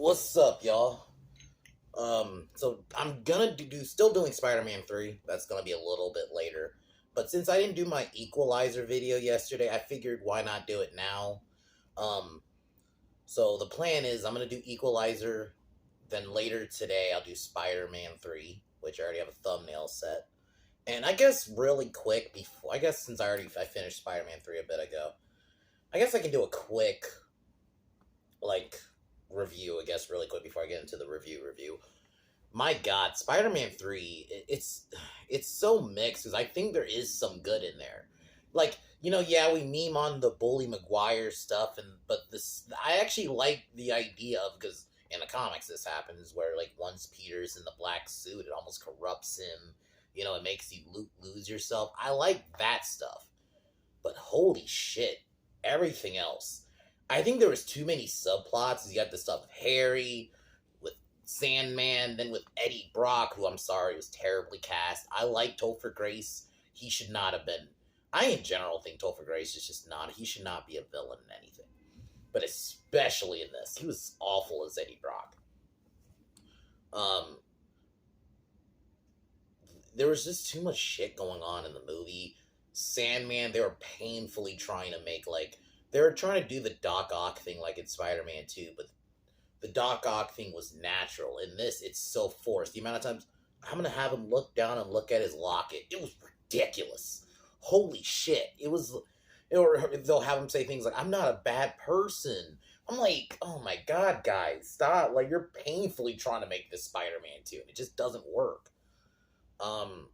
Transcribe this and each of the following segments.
What's up, y'all? So I'm gonna still doing Spider-Man 3. That's gonna be a little bit later. But since I didn't do my Equalizer video yesterday, I figured why not do it now? Um, so the plan is I'm gonna do Equalizer, then later today I'll do Spider-Man 3, which I already have a thumbnail set. And I guess really quick before I guess since I finished Spider-Man 3 a bit ago, I guess I can do a quick like review, I guess really quick before I get into the review. My God, Spider-Man 3, it's so mixed because I think there is some good in there. Like, yeah, we meme on the Bully Maguire stuff, but this I actually like the idea of, because in the comics this happens where like once Peter's in the black suit, it almost corrupts him. It makes you lose yourself. I like that stuff, but holy shit, everything else. I think there was too many subplots. You got the stuff with Harry, with Sandman, then with Eddie Brock, who I'm sorry was terribly cast. I like Topher Grace. He should not have been. I in general think Topher Grace is just not. He should not be a villain in anything, but especially in this, he was awful as Eddie Brock. There was just too much shit going on in the movie. Sandman, they were painfully trying to make they were trying to do the Doc Ock thing like in Spider-Man 2, but the Doc Ock thing was natural. In this, it's so forced. The amount of times I'm going to have him look down and look at his locket, it was ridiculous. Holy shit. Or they'll have him say things like, I'm not a bad person. I'm like, oh my God, guys, stop. Like, you're painfully trying to make this Spider-Man 2, and it just doesn't work. But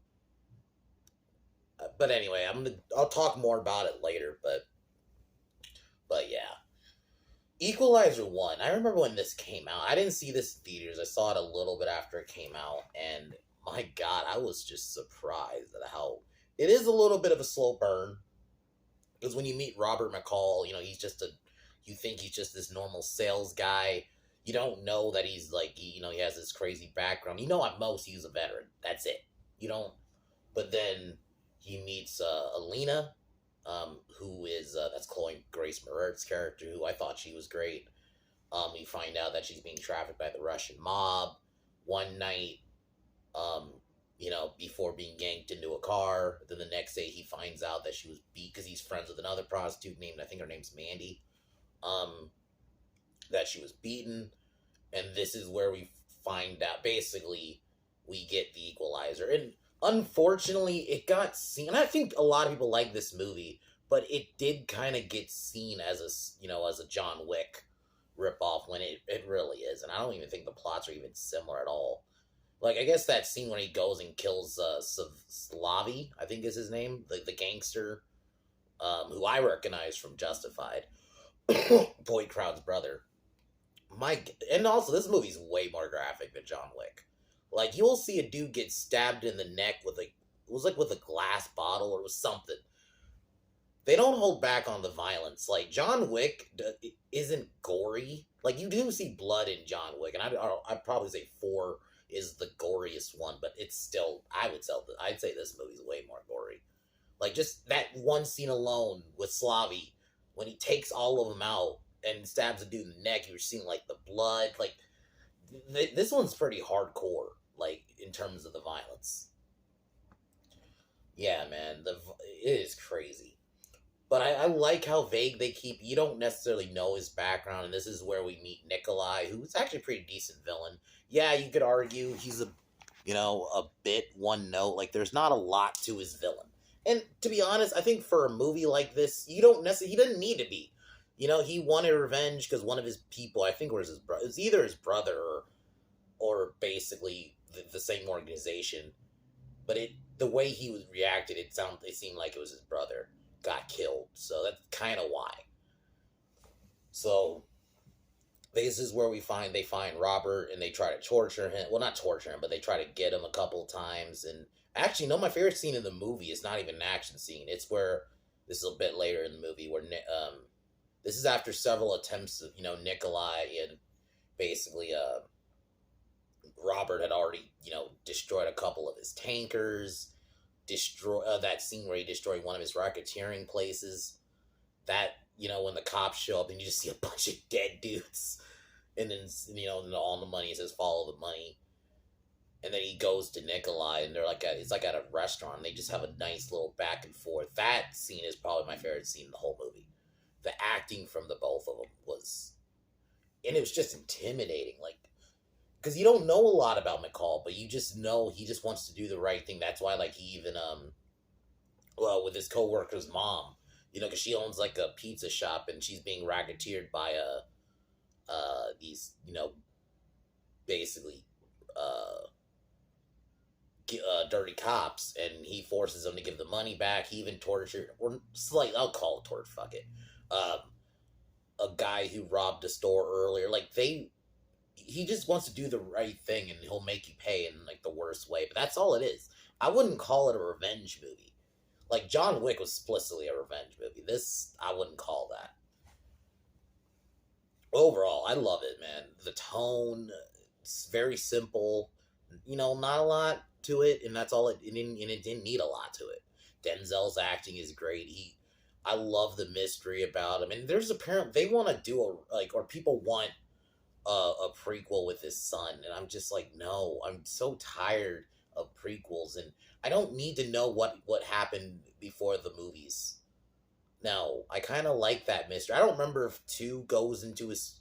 anyway, I'll talk more about it later, but yeah. Equalizer 1. I remember when this came out. I didn't see this in theaters. I saw it a little bit after it came out, and my God, I was just surprised at how it is a little bit of a slow burn. Because when you meet Robert McCall, you think he's just this normal sales guy. You don't know that he's he has this crazy background. At most he's a veteran. That's it. You don't. But then he meets Alina, who is that's Chloe Grace Moretz's character, who I thought she was great. We find out that she's being trafficked by the Russian mob one night, before being yanked into a car. Then the next day he finds out that she was beat because he's friends with another prostitute named, I think her name's Mandy, that she was beaten. And this is where we find out, basically, we get the Equalizer. And unfortunately, it got seen, and I think a lot of people like this movie, but it did kind of get seen as a John Wick ripoff when it really is. And I don't even think the plots are even similar at all. Like, I guess that scene when he goes and kills Slavi, I think is his name, the gangster, who I recognize from Justified, Boyd Crowd's brother. And also, this movie's way more graphic than John Wick. Like, you'll see a dude get stabbed in the neck with it was like with a glass bottle or with something. They don't hold back on the violence. Like, John Wick isn't gory. Like, you do see blood in John Wick, and I'd probably say 4 is the goriest one, but it's still, I'd say this movie's way more gory. Like, just that one scene alone with Slavi, when he takes all of them out and stabs a dude in the neck, you're seeing, the blood. Like, this one's pretty hardcore, in terms of the violence. Yeah, man, it is crazy. But I like how vague they keep. You don't necessarily know his background, and this is where we meet Nikolai, who's actually a pretty decent villain. Yeah, you could argue he's a bit one note. Like, there's not a lot to his villain. And to be honest, I think for a movie like this, he doesn't need to be. He wanted revenge because one of his people, I think it was his brother, it's either his brother or basically the same organization. But the way he was reacted, it seemed like it was his brother got killed. So that's kind of why. So this is where they find Robert and they try to torture him. Well, not torture him, but they try to get him a couple times. And actually, no, my favorite scene in the movie is not even an action scene. It's where, this is a bit later in the movie, where this is after several attempts of, Nikolai and basically Robert had already, destroyed a couple of his tankers, that scene where he destroyed one of his racketeering places, that, when the cops show up and you just see a bunch of dead dudes, And then, and all the money says follow the money. And then he goes to Nikolai, and they're like, it's like at a restaurant. And they just have a nice little back and forth. That scene is probably my favorite scene in the whole movie. The acting from the both of them was, and it was just intimidating. Like, because you don't know a lot about McCall, but you just know he just wants to do the right thing. That's why, like, he even well, with his coworker's mom, because she owns like a pizza shop, and she's being racketeered by these, basically dirty cops, and he forces them to give the money back. He even tortured, or slight, I'll call it torture, fuck it, a guy who robbed a store earlier. Like, he just wants to do the right thing, and he'll make you pay in like the worst way. But that's all it is. I wouldn't call it a revenge movie. Like, John Wick was explicitly a revenge movie. This, I wouldn't call that. Overall, I love it, man. The tone, it's very simple. Not a lot to it, and that's all it didn't need a lot to it. Denzel's acting is great. I love the mystery about him, and there's apparent they want to do or people want a prequel with his son, and I'm just like, no, I'm so tired of prequels, and I don't need to know what happened before the movies. No, I kind of like that mystery. I don't remember if 2 goes into his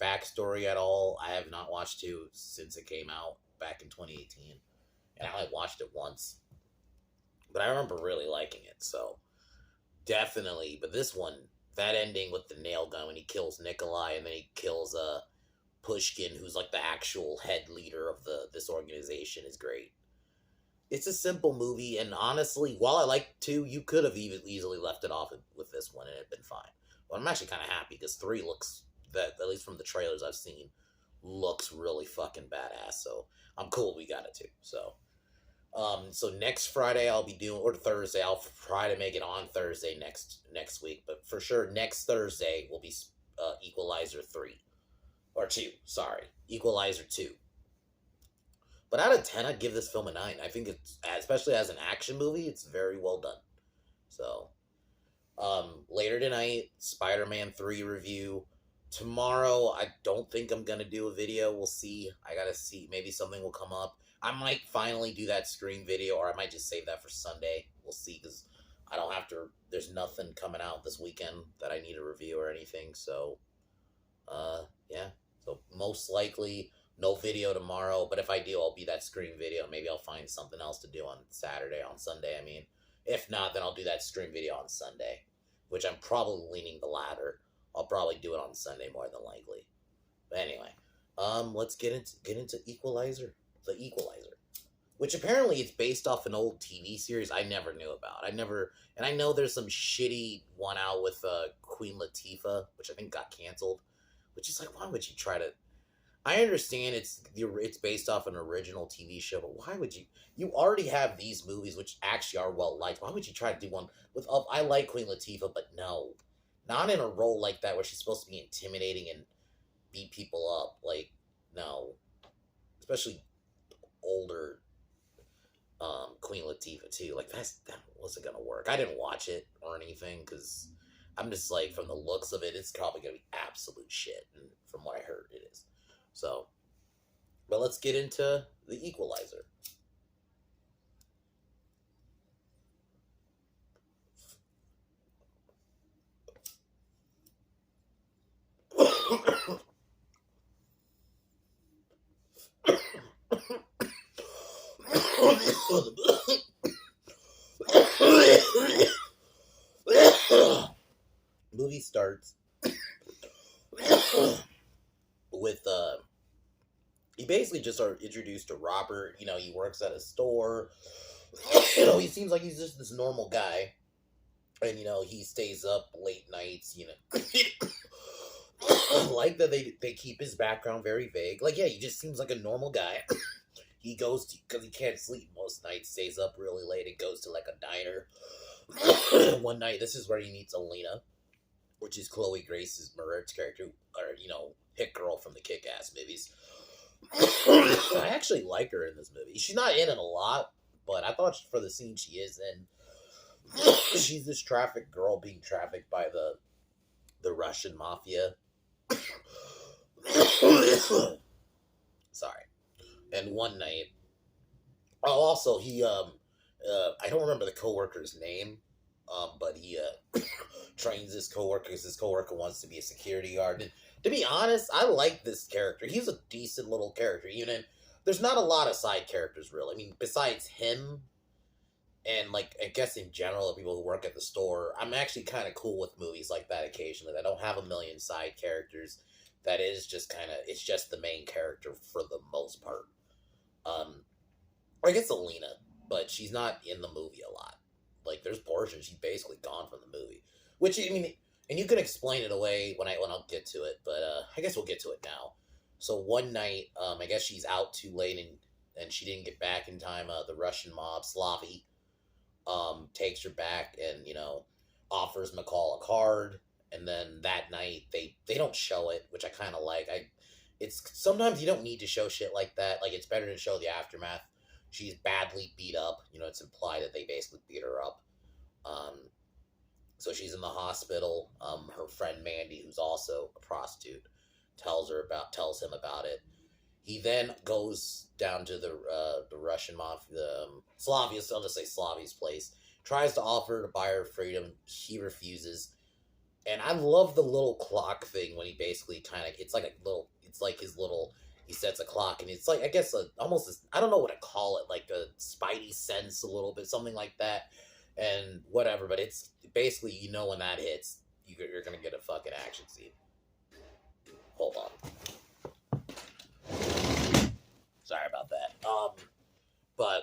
backstory at all. I have not watched 2 since it came out back in 2018, and I only watched it once, but I remember really liking it. So definitely, but this one, that ending with the nail gun when he kills Nikolai, and then he kills Pushkin, who's like the actual head leader of this organization, is great. It's a simple movie, and honestly, while I like 2, you could have even easily left it off with this one, and it'd been fine. But I'm actually kind of happy because 3 looks, that at least from the trailers I've seen, looks really fucking badass. So I'm cool we got it too. So next Friday I'll be doing, or Thursday, I'll try to make it on Thursday next week. But for sure, next Thursday will be Equalizer 3 or 2. Sorry, Equalizer 2. But out of 10, I'd give this film a 9. I think it's, especially as an action movie, it's very well done. So, later tonight, Spider-Man 3 review. Tomorrow, I don't think I'm going to do a video. We'll see. I got to see. Maybe something will come up. I might finally do that Scream video, or I might just save that for Sunday. We'll see, because I don't have to, there's nothing coming out this weekend that I need a review or anything. So, yeah. So, most likely, no video tomorrow, but if I do, I'll be that Scream video. Maybe I'll find something else to do on Sunday, I mean. If not, then I'll do that Scream video on Sunday, which I'm probably leaning the latter. I'll probably do it on Sunday more than likely. But anyway, let's get into Equalizer. The Equalizer, which apparently it's based off an old TV series I never knew about. And I know there's some shitty one out with Queen Latifah, which I think got canceled. Which is like, why would you try to? I understand it's based off an original TV show, but why would you? You already have these movies, which actually are well liked. Why would you try to do one with? I like Queen Latifah, but no, not in a role like that where she's supposed to be intimidating and beat people up. Like, no, especially older Queen Latifah too. Like, that wasn't gonna work. I didn't watch it or anything because I'm just like, from the looks of it, it's probably gonna be absolute shit. And from what I heard, it is. So, but let's get into the Equalizer. Movie starts with he basically just are introduced to Robert. He works at a store. He seems like he's just this normal guy, and he stays up late nights. Like that they keep his background very vague. Like, yeah, he just seems like a normal guy. He goes to, because he can't sleep most nights, stays up really late and goes to like a diner. One night, this is where he meets Alina, which is Chloe Grace's Moretz character, or hit girl from the Kick-Ass movies. I actually like her in this movie. She's not in it a lot, but I thought for the scene she is in, she's this trafficked girl being trafficked by the Russian mafia. Sorry. And one night, oh, also he I don't remember the coworker's name, but he trains his coworker because his coworker wants to be a security guard. And to be honest, I like this character. He's a decent little character. Even there's not a lot of side characters really. I mean, besides him and like I guess in general, the people who work at the store, I'm actually kind of cool with movies like that occasionally. That don't have a million side characters. That is just kind of it's just the main character for the most part. Um, I guess Alina, but she's not in the movie a lot. Like there's portions she's basically gone from the movie, which I mean, and you can explain it away when I'll get to it, but I guess we'll get to it now. So one night, I guess she's out too late and she didn't get back in time. The Russian mob, Slavy, takes her back and offers McCall a card. And then that night they don't show it, which I kind of like. It's sometimes you don't need to show shit like that. Like it's better to show the aftermath. She's badly beat up. It's implied that they basically beat her up. Um, so she's in the hospital. Her friend Mandy, who's also a prostitute, tells him about it. He then goes down to the Russian mafia, Slavia's. I'll just say Slavia's place. Tries to offer to buy her freedom. She refuses. And I love the little clock thing when he basically it's like his little, he sets a clock and it's like, I guess I don't know what to call it, like a spidey sense a little bit, something like that. And whatever, but it's basically, when that hits, you're going to get a fucking action scene. Hold on. Sorry about that. But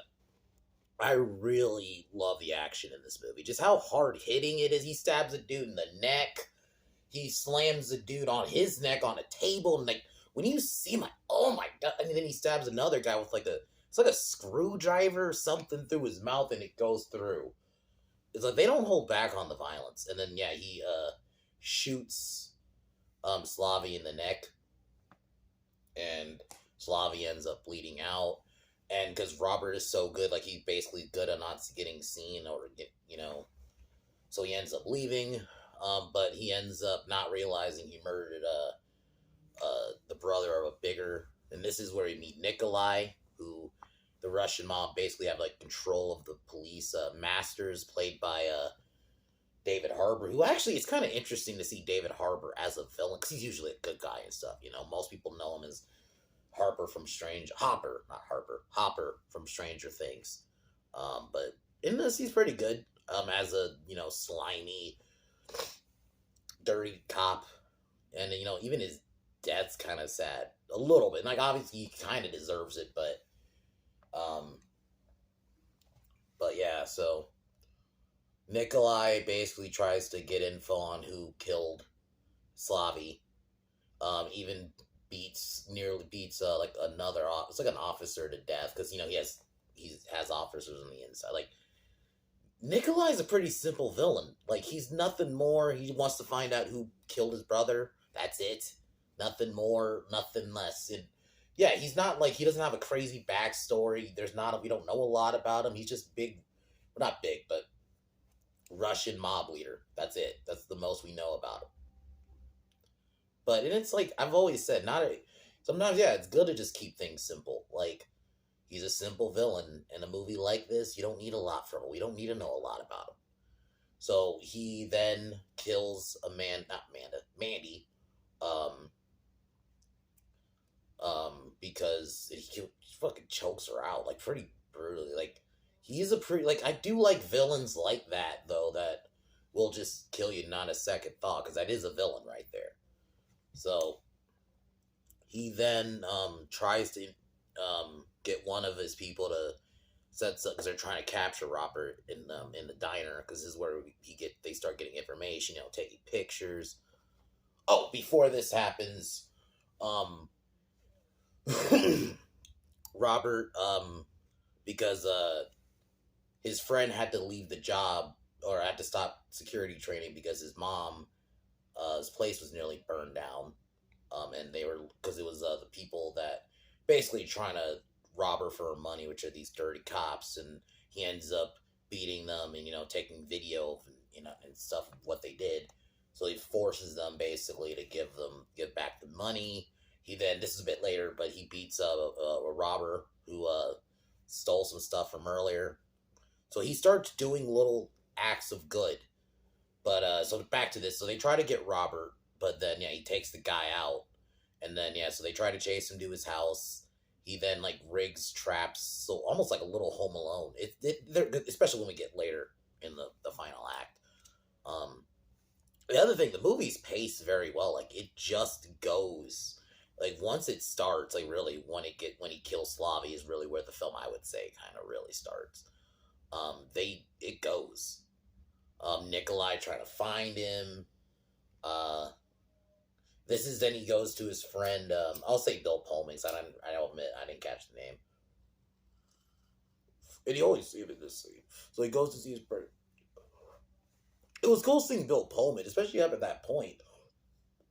I really love the action in this movie. Just how hard hitting it is. He stabs a dude in the neck. He slams a dude on his neck on a table. And like, when you see him, like, oh my god. And then he stabs another guy with it's like a screwdriver or something through his mouth and it goes through. It's like they don't hold back on the violence. And then, yeah, he shoots Slavy in the neck. And Slavy ends up bleeding out. And because Robert is so good, like he's basically good at not getting seen so he ends up leaving. But he ends up not realizing he murdered the brother of a bigger. And this is where we meet Nikolai, who the Russian mob basically have like control of the police. Masters, played by David Harbour, who actually it's kind of interesting to see David Harbour as a villain because he's usually a good guy and stuff. Most people know him as Hopper from Stranger Things. But in this, he's pretty good. As a slimy, dirty cop, and even his death's kind of sad a little bit. Like obviously, he kind of deserves it, but yeah. So Nikolai basically tries to get info on who killed Slavy. Even nearly beats like another it's like an officer to death because he has officers on the inside. Like Nikolai's a pretty simple villain. Like he's nothing more. He wants to find out who killed his brother. That's it. Nothing more, nothing less. And yeah, he's not like he doesn't have a crazy backstory. We don't know a lot about him. He's just big, well, not big, but Russian mob leader. That's it. That's the most we know about him. But and it's like I've always said, sometimes it's good to just keep things simple. Like he's a simple villain in a movie like this. You don't need a lot from him. We don't need to know a lot about him. So he then kills Mandy, because he fucking chokes her out like pretty brutally. Like he's a pretty I do like villains like that though that will just kill you not a second thought because that is a villain right there. So he then tries to get one of his people to set up because they're trying to capture Robert in the diner because this is where they start getting information, taking pictures. Oh, before this happens, Robert because his friend had to leave the job or had to stop security training because his mom. His place was nearly burned down, and they were because it was the people that basically trying to rob her for her money, which are these dirty cops, and he ends up beating them and taking video of, and stuff of what they did. So he forces them basically to give back the money, He then, this is a bit later, but he beats a robber who stole some stuff from earlier. So he starts doing little acts of good. But so back to this. So they try to get Robert, but then yeah, he takes the guy out, and then yeah, so they try to chase him to his house. He then like rigs traps, so almost like a little Home Alone. Especially when we get later in the final act. The other thing, the movie's paced very well. Like it just goes. Like once it starts, like really when he kills Slavy is really where the film I would say kind of really starts. It goes. Nikolai trying to find him. This is then he goes to his friend. I'll say Bill Pullman. I don't admit I didn't catch the name. And you always see him in this scene. So he goes to see his friend. It was cool seeing Bill Pullman, especially up at that point.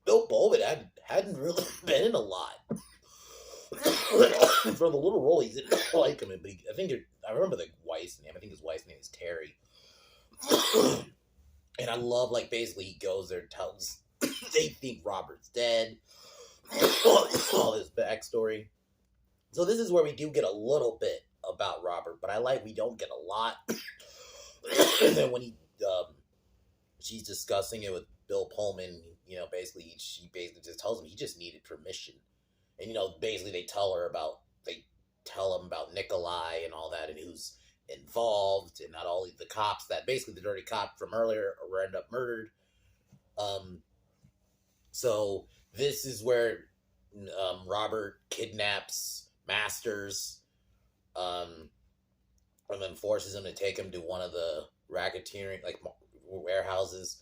Bill Pullman hadn't really been in a lot. For the little role he's in, I like him, but I remember the wife's name. I think his wife's name is Terry. And I love, like, basically he goes there and tells they think Robert's dead. All his backstory. So this is where we do get a little bit about Robert, but we don't get a lot. And then when she's discussing it with Bill Pullman, she basically just tells him he just needed permission. And, basically they tell him about Nikolai and all that, and who's involved, and not only the cops that basically the dirty cop from earlier end up murdered. So this is where Robert kidnaps Masters, and then forces him to take him to one of the racketeering warehouses.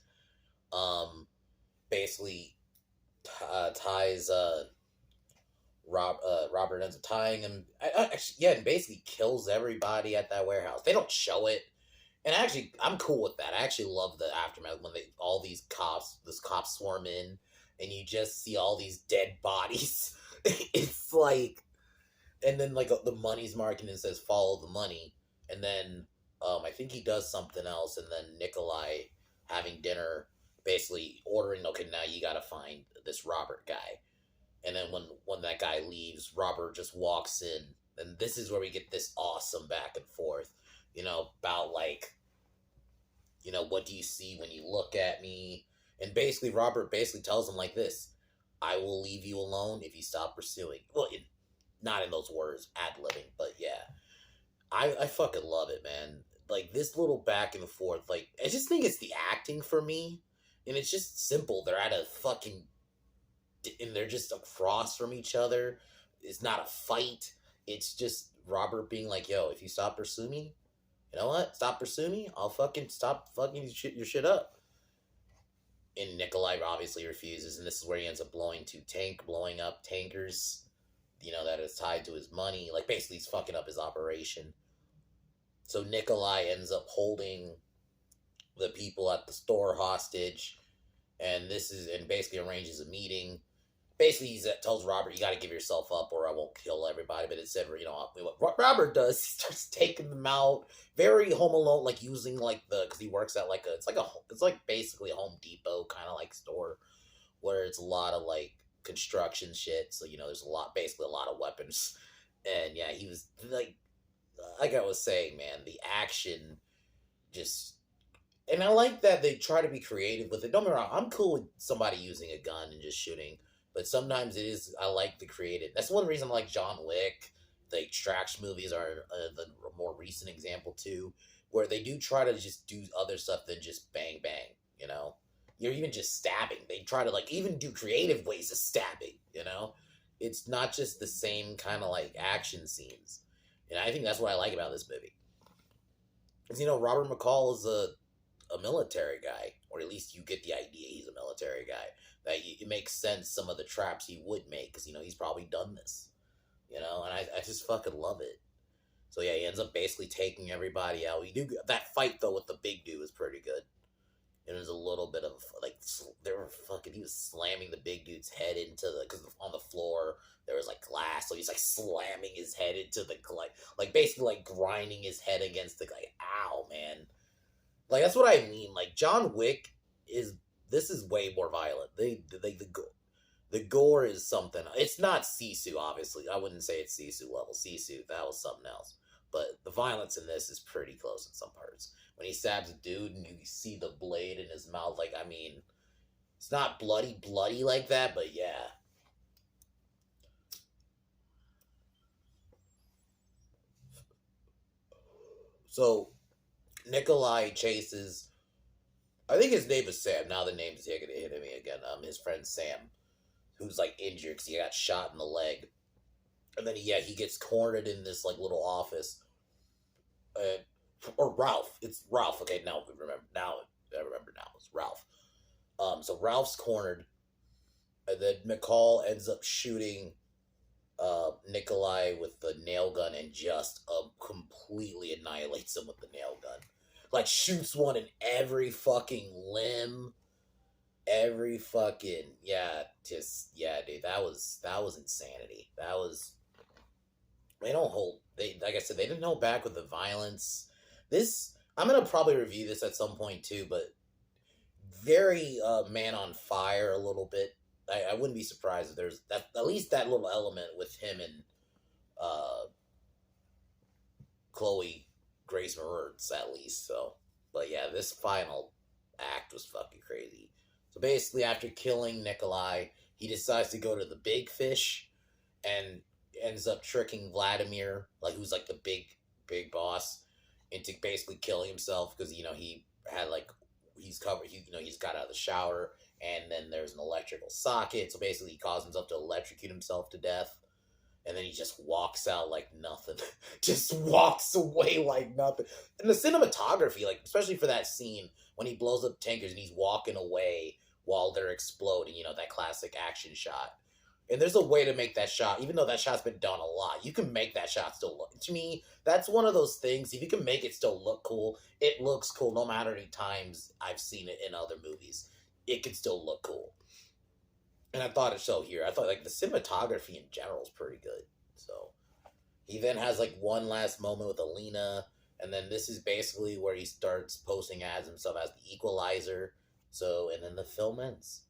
Basically ties Robert ends up tying him. And basically kills everybody at that warehouse. They don't show it, and actually, I'm cool with that. I actually love the aftermath when this cops swarm in, and you just see all these dead bodies. It's like, and then like the money's marked and it says "follow the money," and then I think he does something else, and then Nikolai having dinner, basically ordering, okay, now you got to find this Robert guy. And then when that guy leaves, Robert just walks in. And this is where we get this awesome back and forth, about like, what do you see when you look at me? And basically, Robert basically tells him like this: I will leave you alone if you stop pursuing. Well, not in those words, ad-libbing, but yeah. I fucking love it, man. Like, this little back and forth, like, I just think it's the acting for me. And it's just simple. They're at a fucking... and they're just across from each other. It's not a fight. It's just Robert being like, yo, if you stop pursuing me, you know what? Stop pursuing me, I'll fucking stop fucking your shit up. And Nikolai obviously refuses, and this is where he ends up blowing up tankers, that is tied to his money. Like, basically he's fucking up his operation. So Nikolai ends up holding the people at the store hostage, and basically arranges a meeting. Basically, he tells Robert, you got to give yourself up or I won't kill everybody. But instead, what Robert does, he starts taking them out. Very Home Alone, like using because he works at it's like basically a Home Depot kind of like store where it's a lot of like construction shit. So, there's basically a lot of weapons. And yeah, he was like I was saying, man, the action just... And I like that they try to be creative with it. Don't get me wrong, I'm cool with somebody using a gun and just shooting. But sometimes I like the creative. That's one reason I like John Wick. The Extraction movies are the more recent example too, where they do try to just do other stuff than just bang, bang, You're even just stabbing. They try to even do creative ways of stabbing, It's not just the same kind of action scenes. And I think that's what I like about this movie. Because, Robert McCall is a military guy, or at least you get the idea he's a military guy. That it makes sense some of the traps he would make, because, he's probably done this. And I just fucking love it. So yeah, he ends up basically taking everybody out. That fight, though, with the big dude was pretty good. It was a little bit of, he was slamming the big dude's head because on the floor, there was, glass, so he's, slamming his head into the, basically, grinding his head against the, ow, man. That's what I mean. John Wick this is way more violent. The gore is something. It's not Sisu, obviously. I wouldn't say it's Sisu level. Sisu, that was something else. But the violence in this is pretty close in some parts. When he stabs a dude and you see the blade in his mouth, like, I mean, it's not bloody like that, but yeah. So, Nikolai chases, I think his name is Sam. Now the name is hitting me again. His friend Sam, who's like injured because he got shot in the leg. And then, yeah, he gets cornered in this like little office. Or Ralph. It's Ralph. Okay, now I remember. Now I remember. Now it's Ralph. So Ralph's cornered, and then McCall ends up shooting Nikolai with the nail gun and just completely annihilates him with the nail gun. Like shoots one in every fucking limb, every fucking dude. That was insanity. That was they don't hold they like I said they didn't hold back with the violence. This I'm gonna probably review this at some point too, but very Man on Fire a little bit. I wouldn't be surprised if there's that at least that little element with him and uh Chloe Grace Moretz at least. So, but yeah, this final act was fucking crazy. So basically, after killing Nikolai, he decides to go to the big fish and ends up tricking Vladimir, like who's like the big boss, into basically killing himself because he had like he's covered. He's got out of the shower and then there's an electrical socket. So basically, he caused himself to electrocute himself to death. And then he just walks out like nothing. Just walks away like nothing. And the cinematography, like, especially for that scene when he blows up tankers and he's walking away while they're exploding, that classic action shot. And there's a way to make that shot, even though that shot's been done a lot, you can make that shot still look. To me, that's one of those things, if you can make it still look cool, it looks cool no matter how many times I've seen it in other movies. It can still look cool. And I thought it so here. I thought like the cinematography in general is pretty good. So he then has like one last moment with Alina, and then this is basically where he starts posting as himself as the Equalizer. So and then the film ends.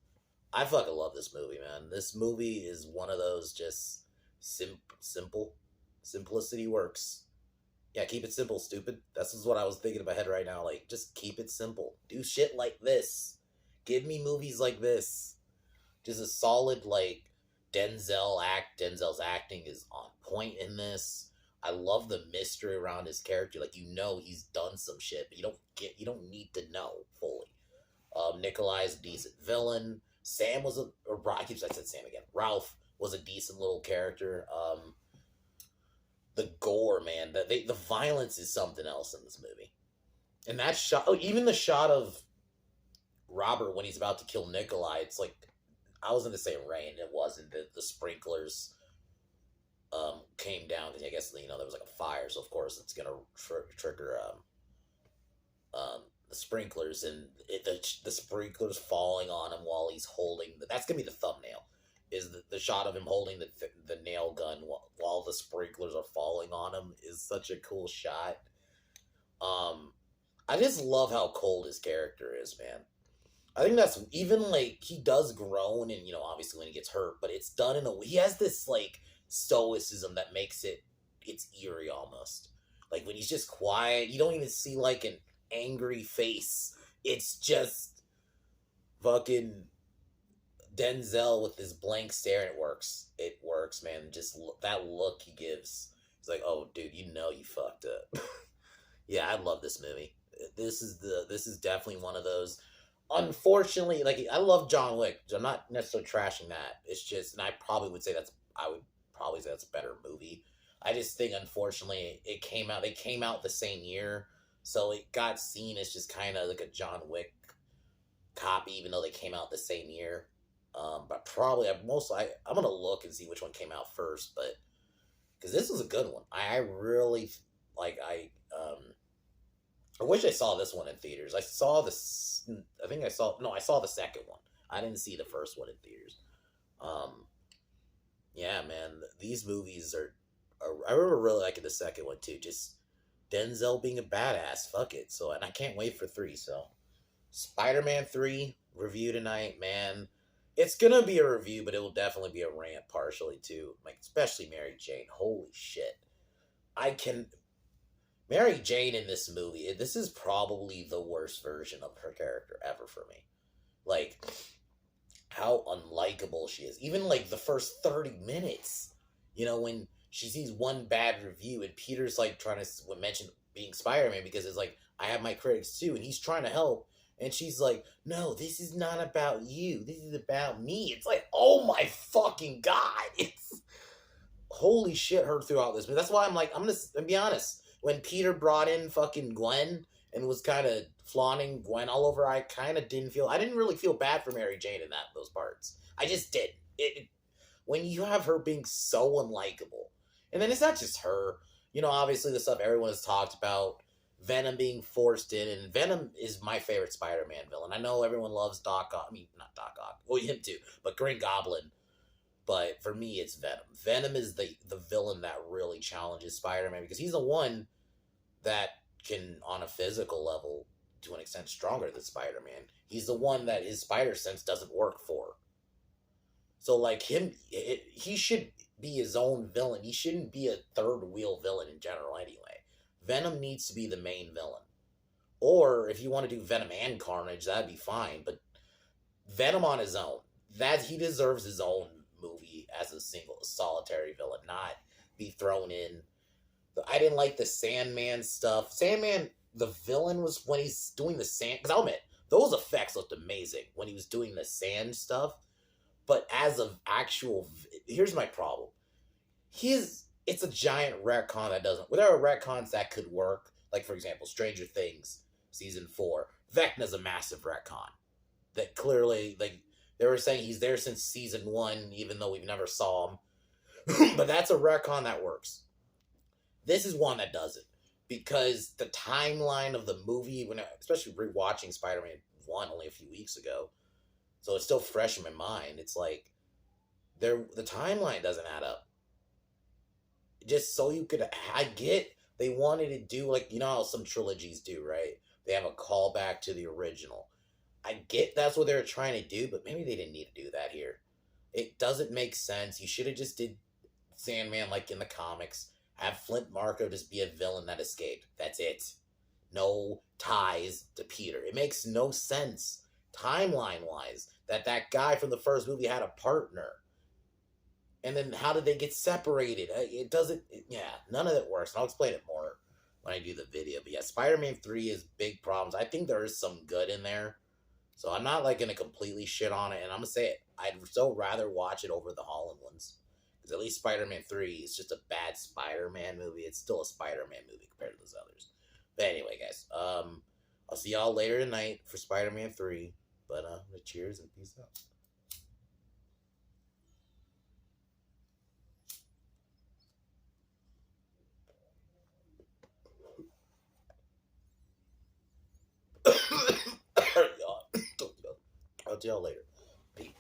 I fucking love this movie, man. This movie is one of those just simple. Simplicity works. Yeah, keep it simple, stupid. This is what I was thinking in my head right now. Like, just keep it simple. Do shit like this. Give me movies like this. Just a solid like Denzel's acting is on point in this. I love the mystery around his character. Like he's done some shit, but you don't need to know fully. Nikolai's a decent villain. Sam was I said Sam again. Ralph was a decent little character. The gore, man, the violence is something else in this movie. And that shot, even the shot of Robert when he's about to kill Nikolai, it's like I was going to say rain. It wasn't. The sprinklers came down because I guess there was like a fire, so of course it's going to trigger the sprinklers and the sprinklers falling on him while he's holding. That's going to be the thumbnail. Is the shot of him holding the nail gun while the sprinklers are falling on him is such a cool shot. I just love how cold his character is, man. I think that's even like he does groan and obviously when he gets hurt, but it's done in a way he has this like stoicism that makes it's eerie almost. Like when he's just quiet, you don't even see like an angry face. It's just fucking Denzel with his blank stare, and it works. It works, man. Just that look he gives. It's like, oh, dude, you fucked up. Yeah, I love this movie. This is definitely one of those. Unfortunately, like I love John Wick. I'm not necessarily trashing that. It's just, and I would probably say that's a better movie. I just think, unfortunately, they came out the same year, so it got seen as just kind of like a John Wick copy, even though they came out the same year. But probably I'm gonna look and see which one came out first, but because this was a good one. I really like I wish I saw this one in theaters. I saw I saw the second one. I didn't see the first one in theaters. Yeah, man, these movies are I remember really liking the second one too. Just Denzel being a badass. Fuck it. So, and I can't wait for 3. So, Spider-Man 3 review tonight, man. It's gonna be a review, but it will definitely be a rant partially too. Like especially Mary Jane. Holy shit! I can Mary Jane in this movie. This is probably the worst version of her character ever for me. Like how unlikable she is. Even like the first 30 minutes. When she sees one bad review and Peter's like trying to mention being Spider-Man because it's like I have my critics too, and he's trying to help. And she's like, no, this is not about you. This is about me. It's like, oh my fucking God. It's holy shit her throughout this. But that's why I'm like, I'm gonna be honest. When Peter brought in fucking Gwen and was kind of flaunting Gwen all over, I kind of I didn't really feel bad for Mary Jane in those parts. I just did. When you have her being so unlikable. And then it's not just her. Obviously the stuff everyone has talked about. Venom being forced in, and Venom is my favorite Spider-Man villain. I know everyone loves Doc Ock. I mean, not Doc Ock. Well, him too, but Green Goblin. But for me, it's Venom. Venom is the villain that really challenges Spider-Man because he's the one that can, on a physical level, to an extent, stronger than Spider-Man. He's the one that his spider sense doesn't work for. So, like him, he should be his own villain. He shouldn't be a third wheel villain in general, anyway. Venom needs to be the main villain. Or if you want to do Venom and Carnage, that'd be fine. But Venom on his own, that he deserves his own movie as a single solitary villain, not be thrown in. I didn't like the Sandman stuff. Sandman, the villain was when he's doing the sand. Because I'll admit, those effects looked amazing when he was doing the sand stuff. But as of actual, here's my problem. It's a giant retcon that doesn't. Well, there are retcons that could work. Like, for example, Stranger Things, Season 4. Vecna's a massive retcon. That clearly, like, they were saying he's there since Season 1, even though we've never saw him. But that's a retcon that works. This is one that doesn't. Because the timeline of the movie, especially rewatching Spider-Man 1 only a few weeks ago, so it's still fresh in my mind, it's like, the timeline doesn't add up. Just so you could, I get they wanted to do, like, how some trilogies do, right? They have a callback to the original. I get that's what they were trying to do, but maybe they didn't need to do that here. It doesn't make sense. You should have just did Sandman like in the comics. Have Flint Marko just be a villain that escaped. That's it. No ties to Peter. It makes no sense, timeline-wise, that guy from the first movie had a partner. And then how did they get separated? It doesn't, none of it works. And I'll explain it more when I do the video. But yeah, Spider-Man 3 is big problems. I think there is some good in there. So I'm not like going to completely shit on it. And I'm going to say it. I'd still rather watch it over the Holland ones. Because at least Spider-Man 3 is just a bad Spider-Man movie. It's still a Spider-Man movie compared to those others. But anyway, guys. I'll see y'all later tonight for Spider-Man 3. But cheers and peace out. I'll see y'all later. Peace.